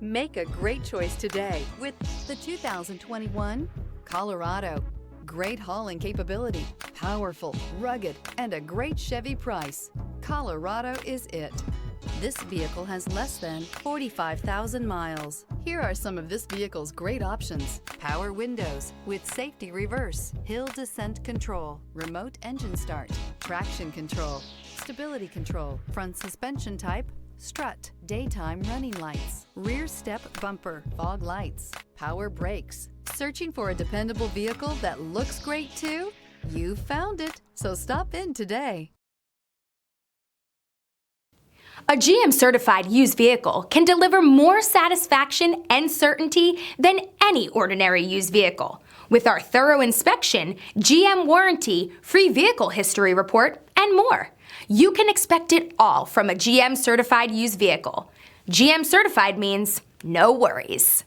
Make a great choice today with the 2021 Colorado. Great hauling capability, powerful, rugged, and a great Chevy price. Colorado is it. This vehicle has less than 45,000 miles. Here are some of this vehicle's great options: power windows with safety reverse, hill descent control, remote engine start, traction control, stability control, front suspension type, strut, daytime running lights, rear step bumper, fog lights, power brakes. Searching for a dependable vehicle that looks great too? You found it, so stop in today. A GM-certified used vehicle can deliver more satisfaction and certainty than any ordinary used vehicle. With our thorough inspection, GM warranty, free vehicle history report, and more. You can expect it all from a GM-certified used vehicle. GM-certified means no worries.